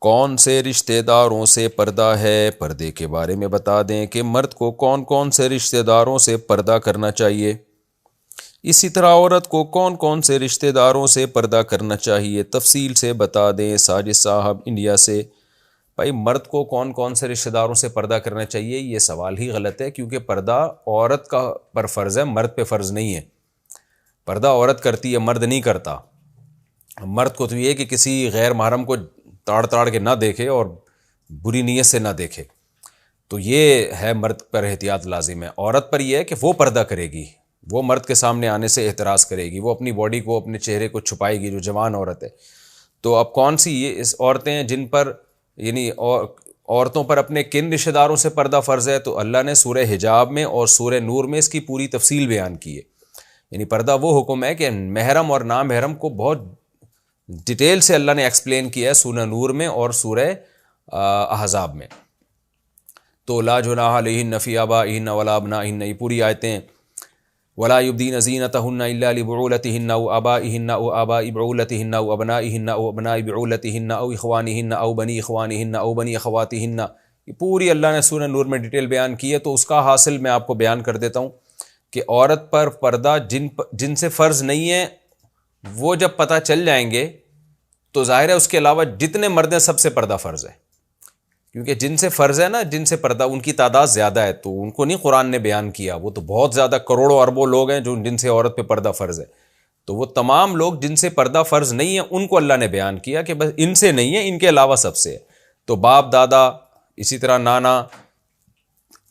کون سے رشتہ داروں سے پردہ ہے؟ پردے کے بارے میں بتا دیں کہ مرد کو کون کون سے رشتہ داروں سے پردہ کرنا چاہیے، اسی طرح عورت کو کون کون سے رشتہ داروں سے پردہ کرنا چاہیے، تفصیل سے بتا دیں۔ ساجد صاحب انڈیا سے، بھائی مرد کو کون کون سے رشتہ داروں سے پردہ کرنا چاہیے، یہ سوال ہی غلط ہے، کیونکہ پردہ عورت کا پر فرض ہے، مرد پہ فرض نہیں ہے۔ پردہ عورت کرتی ہے، مرد نہیں کرتا۔ مرد کو تو یہ کہ کسی غیر محرم کو تاڑ کے نہ دیکھے اور بری نیت سے نہ دیکھے، تو یہ ہے مرد پر احتیاط لازم ہے۔ عورت پر یہ ہے کہ وہ پردہ کرے گی، وہ مرد کے سامنے آنے سے احتراز کرے گی، وہ اپنی باڈی کو، اپنے چہرے کو چھپائے گی، جو جوان عورت ہے۔ تو اب کون سی یہ اس عورتیں ہیں جن پر، یعنی عورتوں پر اپنے کن رشتہ داروں سے پردہ فرض ہے؟ تو اللہ نے سورہ حجاب میں اور سورہ نور میں اس کی پوری تفصیل بیان کی ہے۔ یعنی پردہ وہ حکم ہے کہ محرم اور نامحرم کو بہت ڈیٹیل سے اللہ نے ایکسپلین کیا ہے سورہ نور میں اور سورہ احزاب میں۔ تو لا جناح علیہن فی آبائہن ولا ابنائہن، یہ پوری آیتیں، ولا یبدین زینتہن الا لبعولتہن او آبائہن او آباء بعولتہن او ابنائہن او ابناء بعولتہن او اخوانہن او بنی اخوانہن او بنی اخواتہن، یہ پوری اللہ نے سورہ نور میں ڈیٹیل بیان کی ہے۔ تو اس کا حاصل میں آپ کو بیان کر دیتا ہوں کہ عورت پر پردہ جن سے فرض نہیں ہے، وہ جب پتہ چل جائیں گے تو ظاہر ہے اس کے علاوہ جتنے مرد ہیں سب سے پردہ فرض ہے، کیونکہ جن سے فرض ہے نا، جن سے پردہ، ان کی تعداد زیادہ ہے، تو ان کو نہیں قرآن نے بیان کیا، وہ تو بہت زیادہ کروڑوں اربوں لوگ ہیں جن سے عورت پہ پردہ فرض ہے۔ تو وہ تمام لوگ جن سے پردہ فرض نہیں ہے ان کو اللہ نے بیان کیا کہ بس ان سے نہیں ہے، ان کے علاوہ سب سے ہے۔ تو باپ دادا، اسی طرح نانا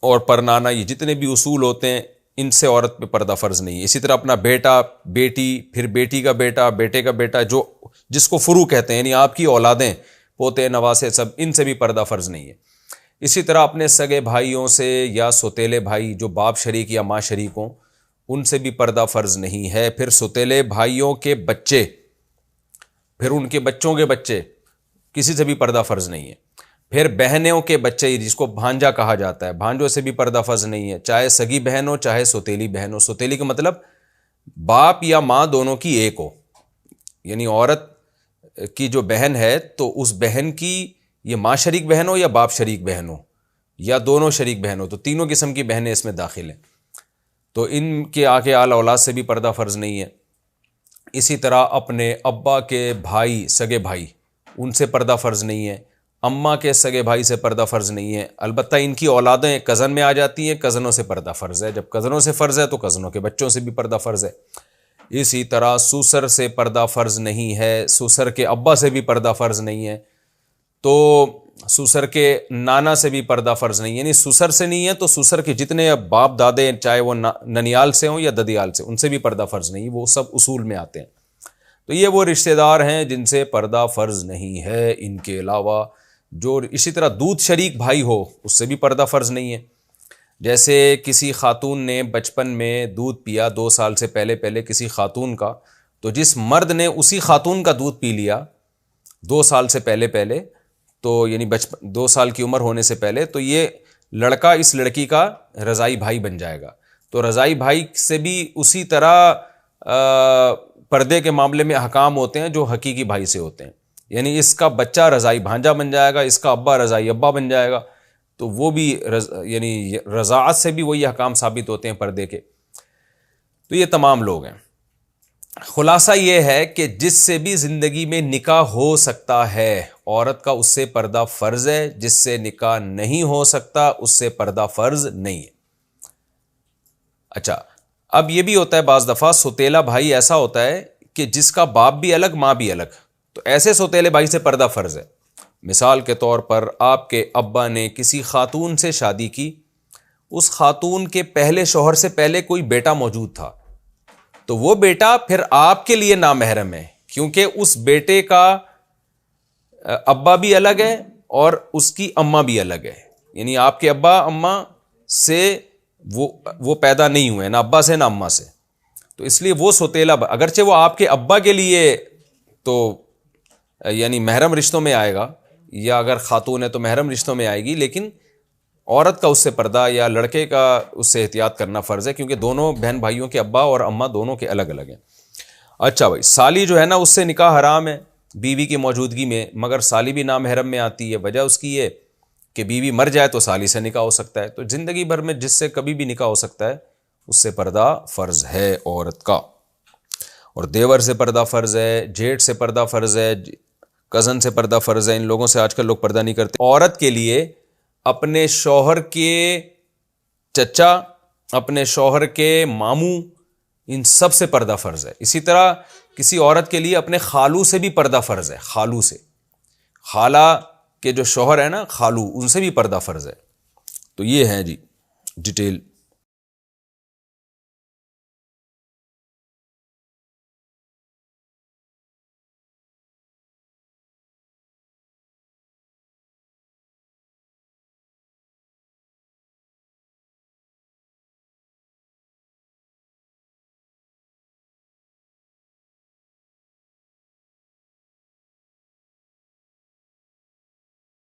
اور پر نانا، یہ جتنے بھی اصول ہوتے ہیں ان سے عورت پہ پردہ فرض نہیں ہے۔ اسی طرح اپنا بیٹا، بیٹی، پھر بیٹی کا بیٹا، بیٹے کا بیٹا، جو جس کو فرو کہتے ہیں، یعنی آپ کی اولادیں، پوتے نواسے، سب ان سے بھی پردہ فرض نہیں ہے۔ اسی طرح اپنے سگے بھائیوں سے یا سوتیلے بھائی جو باپ شریک یا ماں شریک ہوں، ان سے بھی پردہ فرض نہیں ہے۔ پھر سوتیلے بھائیوں کے بچے، پھر ان کے بچوں کے بچے، کسی سے بھی پردہ فرض نہیں ہے۔ پھر بہنوں کے بچے، جس کو بھانجا کہا جاتا ہے، بھانجوں سے بھی پردہ فرض نہیں ہے، چاہے سگی بہن ہو چاہے سوتیلی بہن ہو۔ سوتیلی کا مطلب باپ یا ماں دونوں کی ایک ہو، یعنی عورت کی جو بہن ہے تو اس بہن کی یہ ماں شریک بہن ہو یا باپ شریک بہن ہو یا دونوں شریک بہن ہو، تو تینوں قسم کی بہنیں اس میں داخل ہیں، تو ان کے آگے آل اولاد سے بھی پردہ فرض نہیں ہے۔ اسی طرح اپنے ابا کے بھائی، سگے بھائی، ان سے پردہ فرض نہیں ہے۔ اماں کے سگے بھائی سے پردہ فرض نہیں ہے، البتہ ان کی اولادیں کزن میں آ جاتی ہیں، کزنوں سے پردہ فرض ہے۔ جب کزنوں سے فرض ہے تو کزنوں کے بچوں سے بھی پردہ فرض ہے۔ اسی طرح سسر سے پردہ فرض نہیں ہے، سسر کے ابا سے بھی پردہ فرض نہیں ہے، تو سسر کے نانا سے بھی پردہ فرض نہیں ہے، یعنی سسر سے نہیں ہے تو سسر کے جتنے باپ دادے، چاہے وہ ننیال سے ہوں یا ددیال سے، ان سے بھی پردہ فرض نہیں، وہ سب اصول میں آتے ہیں۔ تو یہ وہ رشتہ دار ہیں جن سے پردہ فرض نہیں ہے۔ ان کے علاوہ جو، اسی طرح دودھ شریک بھائی ہو، اس سے بھی پردہ فرض نہیں ہے۔ جیسے کسی خاتون نے بچپن میں دودھ پیا 2 سال سے پہلے کسی خاتون کا، تو جس مرد نے اسی خاتون کا دودھ پی لیا 2 سال سے پہلے، تو یعنی 2 سال کی عمر ہونے سے پہلے، تو یہ لڑکا اس لڑکی کا رضائی بھائی بن جائے گا۔ تو رضائی بھائی سے بھی اسی طرح پردے کے معاملے میں احکام ہوتے ہیں جو حقیقی بھائی سے ہوتے ہیں، یعنی اس کا بچہ رضائی بھانجا بن جائے گا، اس کا ابا رضائی ابا بن جائے گا، تو وہ بھی یعنی رضاعت سے بھی وہی احکام ثابت ہوتے ہیں پردے کے۔ تو یہ تمام لوگ ہیں۔ خلاصہ یہ ہے کہ جس سے بھی زندگی میں نکاح ہو سکتا ہے عورت کا، اس سے پردہ فرض ہے، جس سے نکاح نہیں ہو سکتا اس سے پردہ فرض نہیں ہے۔ اچھا، اب یہ بھی ہوتا ہے بعض دفعہ سوتیلا بھائی ایسا ہوتا ہے کہ جس کا باپ بھی الگ ماں بھی الگ، تو ایسے سوتیلے بھائی سے پردہ فرض ہے۔ مثال کے طور پر آپ کے ابا نے کسی خاتون سے شادی کی، اس خاتون کے پہلے شوہر سے پہلے کوئی بیٹا موجود تھا، تو وہ بیٹا پھر آپ کے لیے نامحرم ہے، کیونکہ اس بیٹے کا ابا بھی الگ ہے اور اس کی اماں بھی الگ ہے، یعنی آپ کے ابا اماں سے وہ پیدا نہیں ہوئے، نہ ابا سے نہ اماں سے، تو اس لیے وہ سوتیلا، اگرچہ وہ آپ کے ابا کے لیے تو یعنی محرم رشتوں میں آئے گا، یا اگر خاتون ہے تو محرم رشتوں میں آئے گی، لیکن عورت کا اس سے پردہ یا لڑکے کا اس سے احتیاط کرنا فرض ہے، کیونکہ دونوں بہن بھائیوں کے ابا اور اماں دونوں کے الگ الگ ہیں۔ اچھا بھائی، سالی جو ہے نا، اس سے نکاح حرام ہے، بیوی کی موجودگی میں، مگر سالی بھی نامحرم میں آتی ہے۔ وجہ اس کی یہ کہ بیوی مر جائے تو سالی سے نکاح ہو سکتا ہے، تو زندگی بھر میں جس سے کبھی بھی نکاح ہو سکتا ہے اس سے پردہ فرض ہے عورت کا۔ اور دیور سے پردہ فرض ہے، جیٹھ سے پردہ فرض ہے، کزن سے پردہ فرض ہے۔ ان لوگوں سے آج کل لوگ پردہ نہیں کرتے۔ عورت کے لیے اپنے شوہر کے چچا، اپنے شوہر کے ماموں، ان سب سے پردہ فرض ہے۔ اسی طرح کسی عورت کے لیے اپنے خالو سے بھی پردہ فرض ہے، خالو سے، خالہ کے جو شوہر ہے نا، خالو، ان سے بھی پردہ فرض ہے۔ تو یہ ہے جی ڈیٹیل